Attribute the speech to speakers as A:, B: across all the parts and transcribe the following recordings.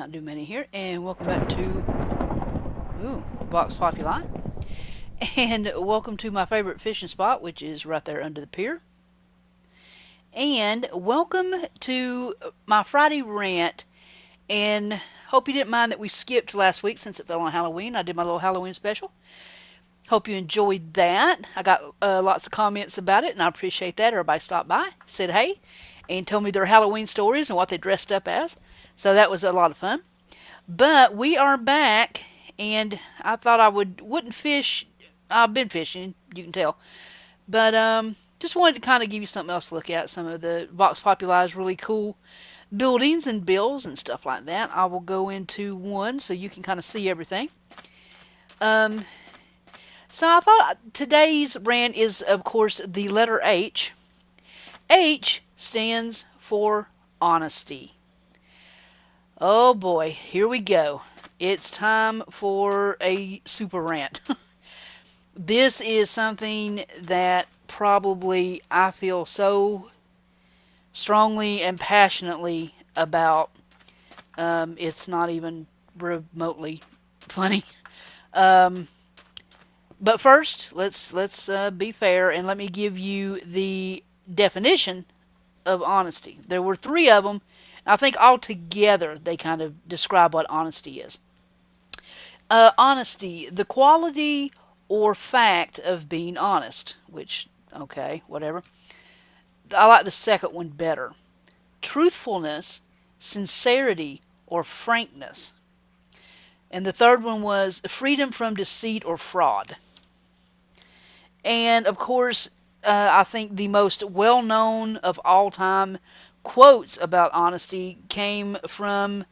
A: MntDewMania's here, and welcome back to Vox Populi. And welcome to my favorite fishing spot, which is right there under the pier. And welcome to my Friday rant. And hope you didn't mind that we skipped last week since it fell on Halloween. I did my little Halloween special. Hope you enjoyed that. I got lots of comments about it, and I appreciate that. Everybody stopped by, said hey, and told me their Halloween stories and what they dressed up as. So that was a lot of fun. But we are back, and I thought I wouldn't fish. I've been fishing, you can tell. But just wanted to kind of give you something else to look at. Some of the Vox Populi's really cool buildings and bills and stuff like that. I will go into one so you can kind of see everything. So I thought today's rant is, of course, the letter H. H stands for honesty. Oh boy, here we go. It's time for a super rant. This is something that probably I feel so strongly and passionately about. It's not even remotely funny. But first, let's be fair and let me give you the definition of honesty. There were three of them. I think altogether they kind of describe what honesty is. Honesty, the quality or fact of being honest, which, okay, whatever. I like the second one better. Truthfulness, sincerity, or frankness. And the third one was freedom from deceit or fraud. And, of course, I think the most well-known of all time quotes about honesty came from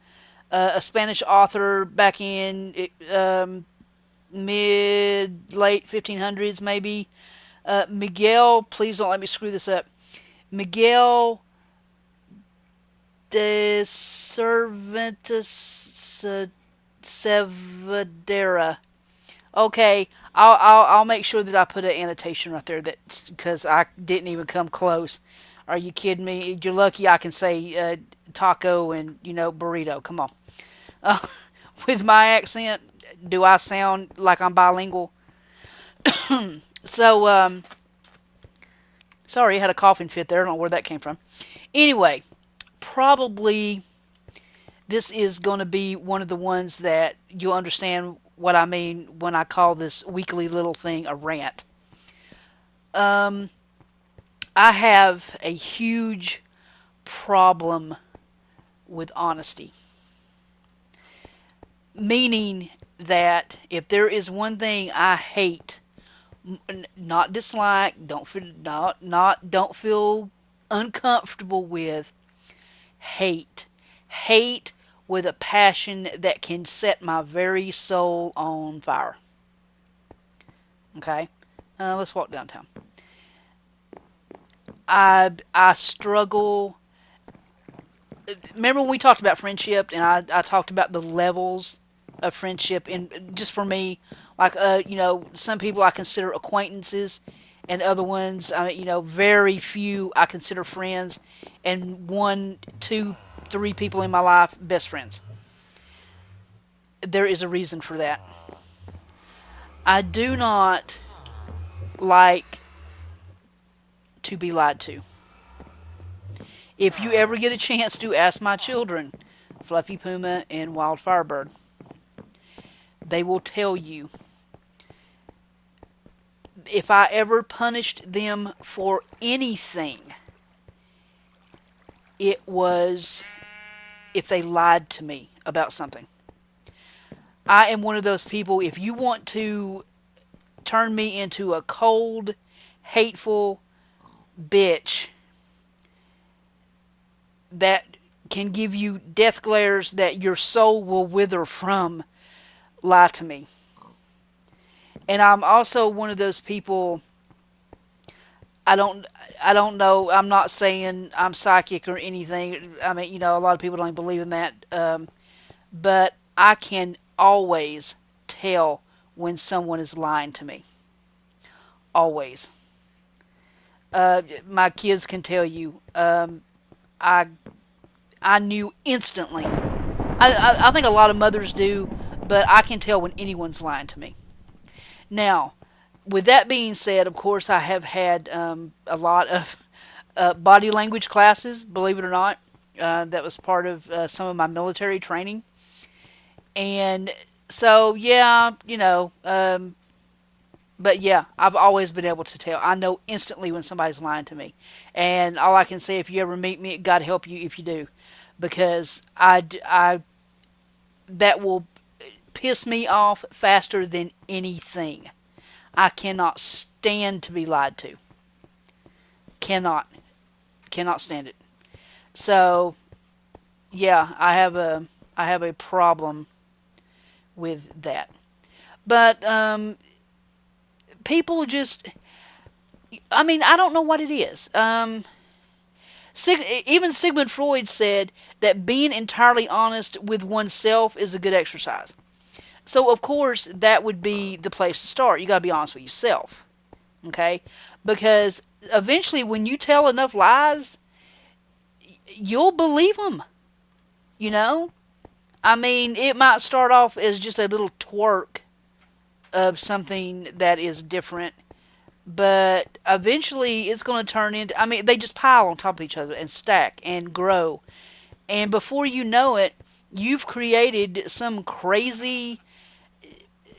A: a Spanish author back in late 1500s, maybe. Miguel, please don't let me screw this up. Miguel de Cervantes Saavedra. Okay, I'll make sure that I put an annotation right there, that because I didn't even come close. Are you kidding me? You're lucky I can say taco and burrito. Come on. With my accent, do I sound like I'm bilingual? So sorry, I had a coughing fit there. I don't know where that came from. Anyway, probably this is going to be one of the ones that you'll understand what I mean when I call this weekly little thing a rant. I have a huge problem with honesty. Meaning that if there is one thing I hate, not dislike, don't feel uncomfortable with, hate with a passion that can set my very soul on fire. Okay, let's walk downtown. I struggle. Remember when we talked about friendship, and I talked about the levels of friendship, and just for me, like some people I consider acquaintances, and other ones, very few I consider friends, and 1, 2, 3 people in my life best friends. There is a reason for that. I do not like to be lied to. If you ever get a chance to ask my children, Fluffy Puma and Wild Firebird, they will tell you if I ever punished them for anything, it was if they lied to me about something. I am one of those people, if you want to turn me into a cold, hateful bitch that can give you death glares that your soul will wither from, lie to me. And I'm also one of those people, I don't know, I'm not saying I'm psychic or anything. I mean, a lot of people don't believe in that. But I can always tell when someone is lying to me. Always. My kids can tell you, I knew instantly I think a lot of mothers do, but I can tell when anyone's lying to me. Now, with that being said, of course, I have had a lot of body language classes, believe it or not. That was part of some of my military training. And so, yeah, but yeah, I've always been able to tell. I know instantly when somebody's lying to me. And all I can say, if you ever meet me, God help you if you do. Because that will piss me off faster than anything. I cannot stand to be lied to. Cannot. Cannot stand it. So, yeah, I have a problem with that. But people just, I mean, I don't know what it is. Even Sigmund Freud said that being entirely honest with oneself is a good exercise. So, of course, that would be the place to start. You got to be honest with yourself, okay? Because eventually, when you tell enough lies, you'll believe them. You know, I mean, it might start off as just a little twerk of something that is different, but eventually it's going to turn into, I mean, they just pile on top of each other and stack and grow. And before you know it, you've created some crazy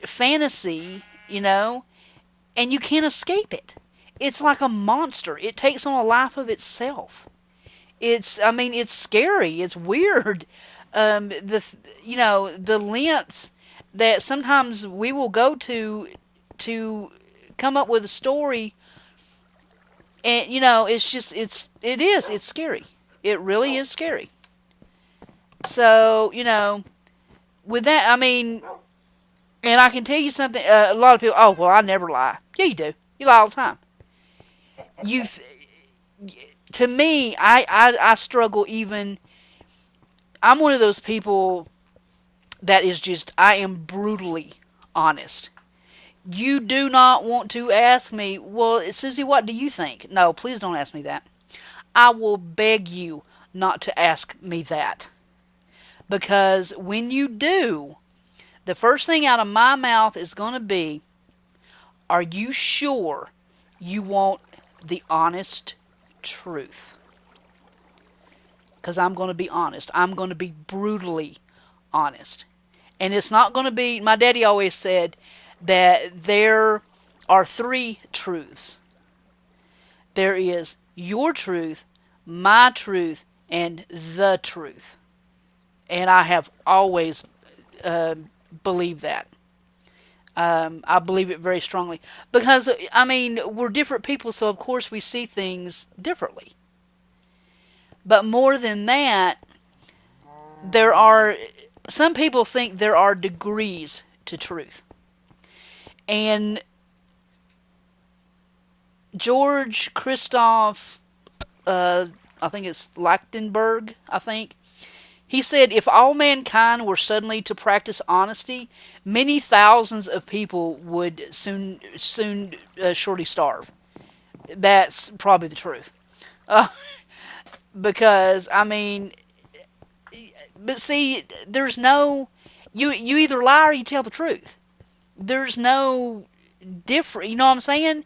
A: fantasy, and you can't escape it. It's like a monster. It takes on a life of itself. I mean, it's scary. It's weird. The lengths that sometimes we will go to come up with a story, and it's scary. It really is scary. So with that, I mean, and I can tell you something. A lot of people, oh well, I never lie. Yeah, you do. You lie all the time. You, to me, I struggle even. I'm one of those people that is just, I am brutally honest. You do not want to ask me, well, Susie, what do you think? No, please don't ask me that. I will beg you not to ask me that. Because when you do, the first thing out of my mouth is going to be, are you sure you want the honest truth? Because I'm going to be honest. I'm going to be brutally honest. And it's not going to be, my daddy always said that there are three truths. There is your truth, my truth, and the truth. And I have always believed that. I believe it very strongly. Because, I mean, we're different people, so of course we see things differently. But more than that, some people think there are degrees to truth. And George Christoph, I think it's Lachtenberg, he said, if all mankind were suddenly to practice honesty, many thousands of people would soon surely starve. That's probably the truth. Because, I mean, but see, there's no, you either lie or you tell the truth. There's no different, you know what I'm saying?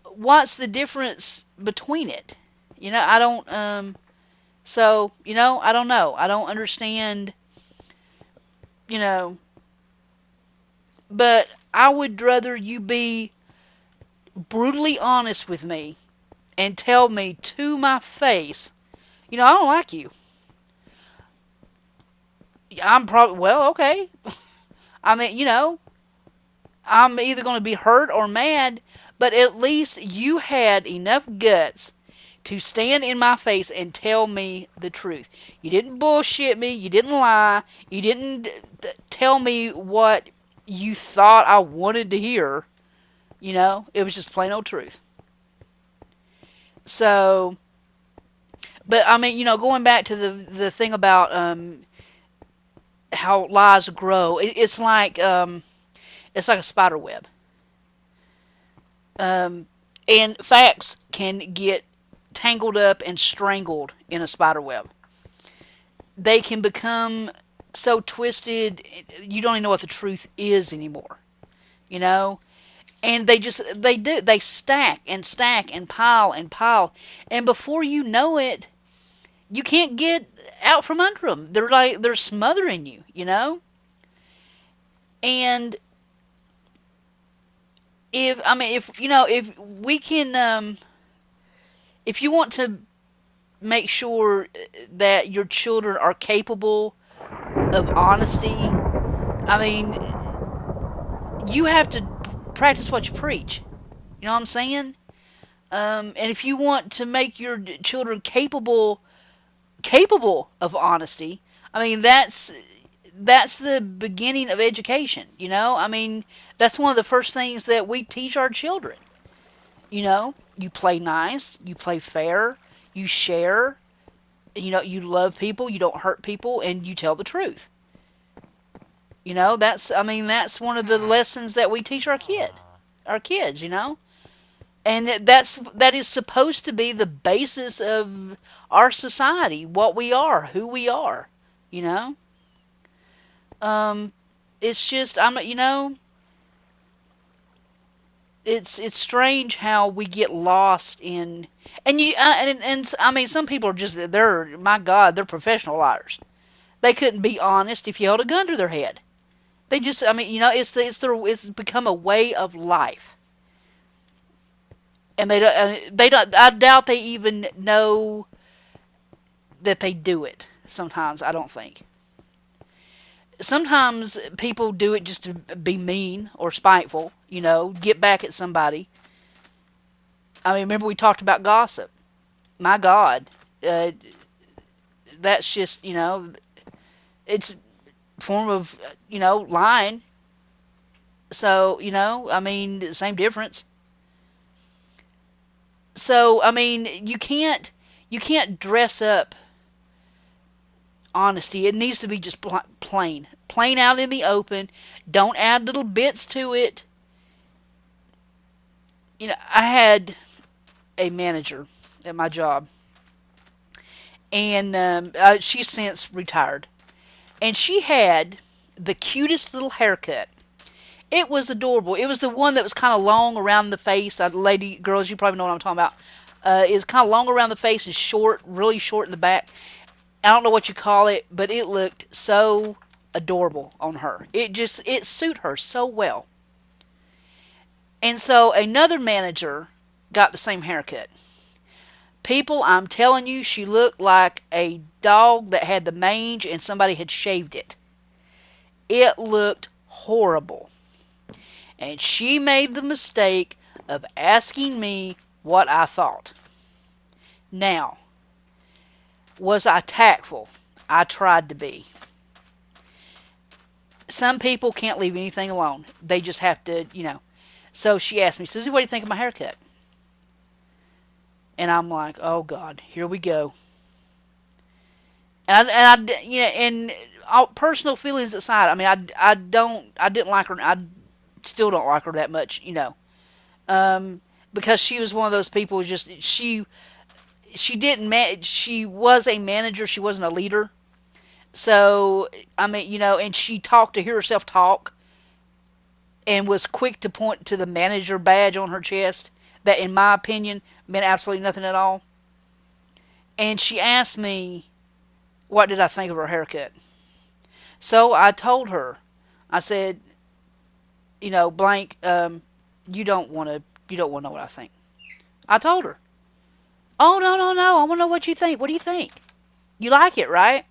A: What's the difference between it? I don't, I don't know. I don't understand, but I would rather you be brutally honest with me and tell me to my face, I don't like you. I'm probably, well, okay. I mean, I'm either going to be hurt or mad, but at least you had enough guts to stand in my face and tell me the truth. You didn't bullshit me. You didn't lie. You didn't tell me what you thought I wanted to hear. It was just plain old truth. So, but I mean, going back to the thing about how lies grow, it's like a spider web. And facts can get tangled up and strangled in a spider web. They can become so twisted, you don't even know what the truth is anymore, you know? And they stack and stack and pile and pile. And before you know it, you can't get out from under them. They're smothering you, you know? And if we can, if you want to make sure that your children are capable of honesty, I mean, you have to practice what you preach. You know what I'm saying? And if you want to make your children capable of honesty, I mean that's the beginning of education. You know, I mean that's one of the first things that we teach our children. You know, you play nice, you play fair, you share. You know, you love people, you don't hurt people, and you tell the truth. You know, that's one of the lessons that we teach our kids. You know, and that is supposed to be the basis of our society, what we are, who we are. You know, it's just it's strange how we get lost in and I mean some people are just they're my God, they're professional liars. They couldn't be honest if you held a gun to their head. They just I mean it's become a way of life. And they don't I doubt they even know that they do it. Sometimes I don't think. Sometimes people do it just to be mean or spiteful, you know, get back at somebody. I mean, remember we talked about gossip. My God, that's just, it's a form of, lying. So, I mean, same difference. So, I mean, you can't dress up honesty. It needs to be just plain out in the open. Don't add little bits to it. I had a manager at my job, and she's since retired, and she had the cutest little haircut. It was adorable. It was the one that was kind of long around the face. Lady, girls, you probably know what I'm talking about. It's kind of long around the face and short, really short in the back. I don't know what you call it, but it looked so adorable on her. It suited her so well. And so another manager got the same haircut. People, I'm telling you, she looked like a dog that had the mange and somebody had shaved it. It looked horrible. And she made the mistake of asking me what I thought. Now, was I tactful? I tried to be. Some people can't leave anything alone. They just have to, So she asked me, Susie, what do you think of my haircut? And I'm like, oh God, here we go. And all personal feelings aside, I mean, I didn't like her. I still don't like her that much, because she was one of those people who just she didn't she was a manager, she wasn't a leader. So I mean, and she talked to hear herself talk, and was quick to point to the manager badge on her chest that, in my opinion, meant absolutely nothing at all. And she asked me, what did I think of her haircut? So I told her, I said, blank, you don't want to know what I think. I told her. Oh, no, I want to know what you think. What do you think? You like it, right?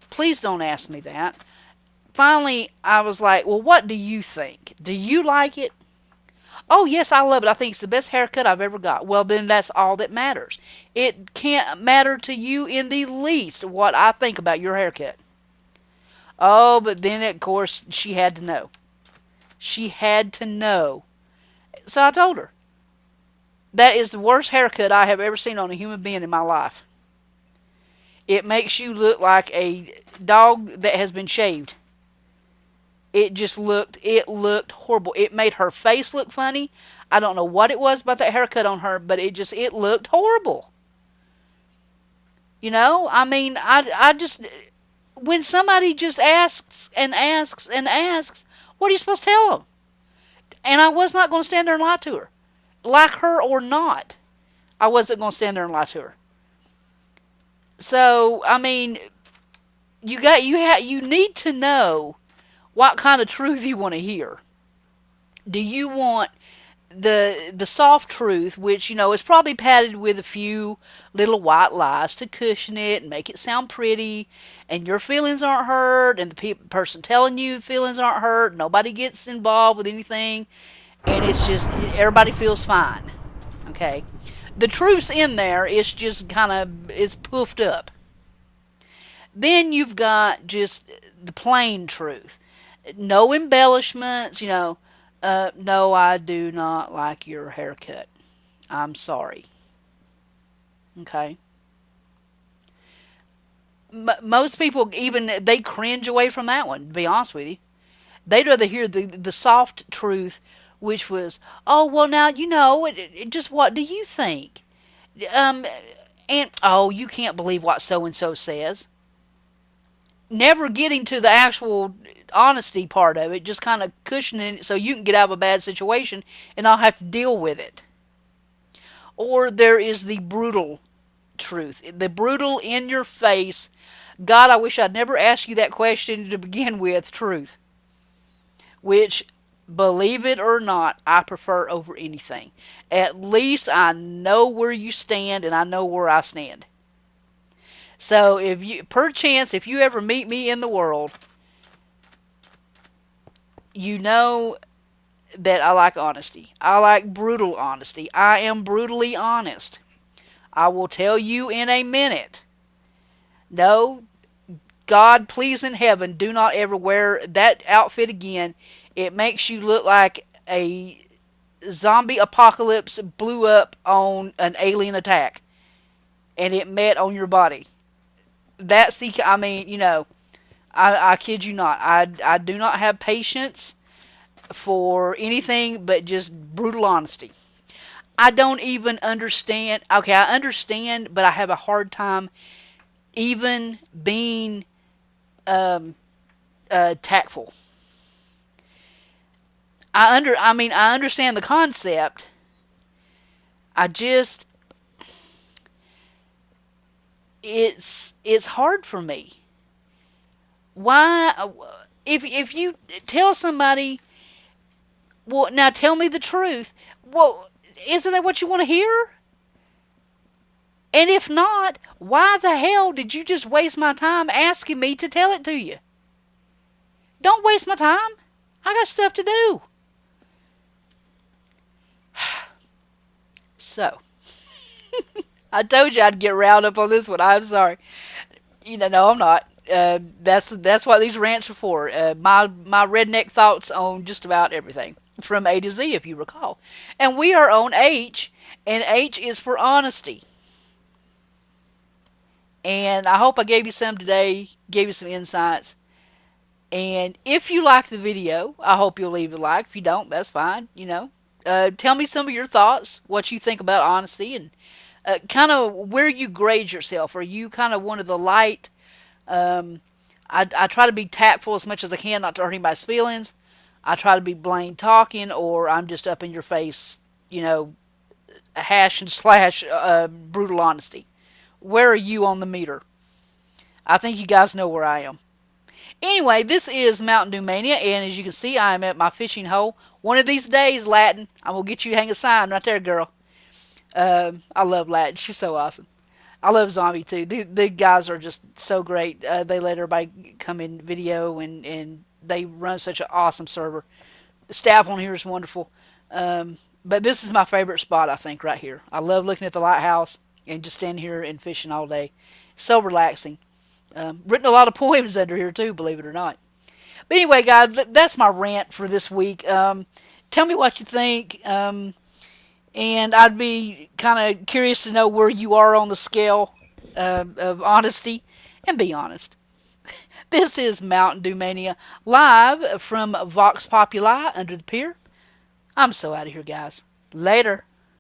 A: Please don't ask me that. Finally, I was like, well, what do you think? Do you like it? Oh, yes, I love it. I think it's the best haircut I've ever got. Well, then that's all that matters. It can't matter to you in the least what I think about your haircut. Oh, but then, of course, she had to know. She had to know. So I told her. That is the worst haircut I have ever seen on a human being in my life. It makes you look like a dog that has been shaved. It looked horrible. It made her face look funny. I don't know what it was about that haircut on her, but it looked horrible. I mean, I just, when somebody just asks and asks and asks, what are you supposed to tell them? And I was not going to stand there and lie to her. Like her or not, I wasn't going to stand there and lie to her. So, I mean, you need to know what kind of truth you want to hear. Do you want the soft truth, which, is probably padded with a few little white lies to cushion it and make it sound pretty, and your feelings aren't hurt, and the person telling you feelings aren't hurt, nobody gets involved with anything, and it's just, everybody feels fine. Okay? The truth's in there, it's just it's poofed up. Then you've got just the plain truth. No embellishments, no, I do not like your haircut. I'm sorry. Okay? Most people, even, they cringe away from that one, to be honest with you. They'd rather hear the soft truth, which was, oh, well, now, just what do you think? And, oh, you can't believe what so-and-so says. Never getting to the actual honesty part of it, just kind of cushioning it so you can get out of a bad situation and not have to deal with it. Or there is the brutal truth, the brutal in your face, God, I wish I'd never asked you that question to begin with, truth. Which, believe it or not, I prefer over anything. At least I know where you stand and I know where I stand. So if you ever meet me in the world, you know that I like honesty. I like brutal honesty. I am brutally honest. I will tell you in a minute. No, God, please in heaven, do not ever wear that outfit again. It makes you look like a zombie apocalypse blew up on an alien attack. And it met on your body. That's I kid you not. I do not have patience for anything but just brutal honesty. I don't even understand. Okay, I understand, but I have a hard time even being tactful. I understand the concept. It's hard for me. Why, if you tell somebody, well, now tell me the truth, well, isn't that what you want to hear? And if not, why the hell did you just waste my time asking me to tell it to you? Don't waste my time. I got stuff to do. So, I told you I'd get riled up on this one. I'm sorry. No, I'm not. That's what these rants are for. My redneck thoughts on just about everything from A to Z, if you recall. And we are on H, and H is for honesty. And I hope I gave you some today, gave you some insights. And if you like the video, I hope you'll leave a like. If you don't, that's fine. Tell me some of your thoughts, what you think about honesty, and kind of where you grade yourself. Are you kind of one of the light? I try to be tactful as much as I can, not to hurt anybody's feelings. I try to be plain talking, or I'm just up in your face, hash and slash brutal honesty. Where are you on the meter? I think you guys know where I am. Anyway, this is MntDewMania, and as you can see, I am at my fishing hole. One of these days, Latin, I'm going to get you to hang a sign right there, girl. I love Latin. She's so awesome. I love Zombie, too. The guys are just so great. They let everybody come in video, and they run such an awesome server. The staff on here is wonderful. But this is my favorite spot, I think, right here. I love looking at the lighthouse and just standing here and fishing all day. So relaxing. Written a lot of poems under here, too, believe it or not. But anyway, guys, that's my rant for this week. Tell me what you think. And I'd be kind of curious to know where you are on the scale of honesty. And be honest. This is MntDewMania, live from Vox Populi under the pier. I'm so out of here, guys. Later.